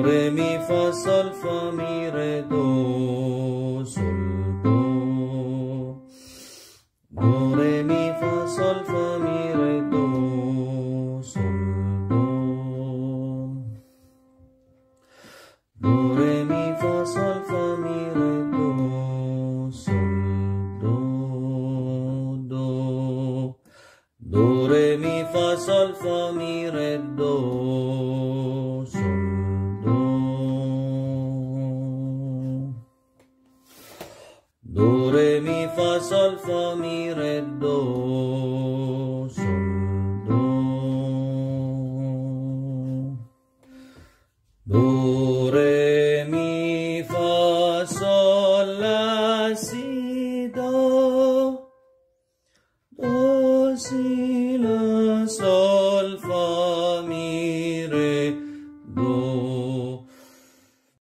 re mi fa sol fa mi re do sol do. Do re mi fa sol fa mi re do sol do. Do re mi fa sol fa mi re do sol do do. Do re mi fa sol fa mi re do sol do. Do re mi fa sol fa mi re do sol do. Do re mi fa sol la si do. Do si la sol fa mi re do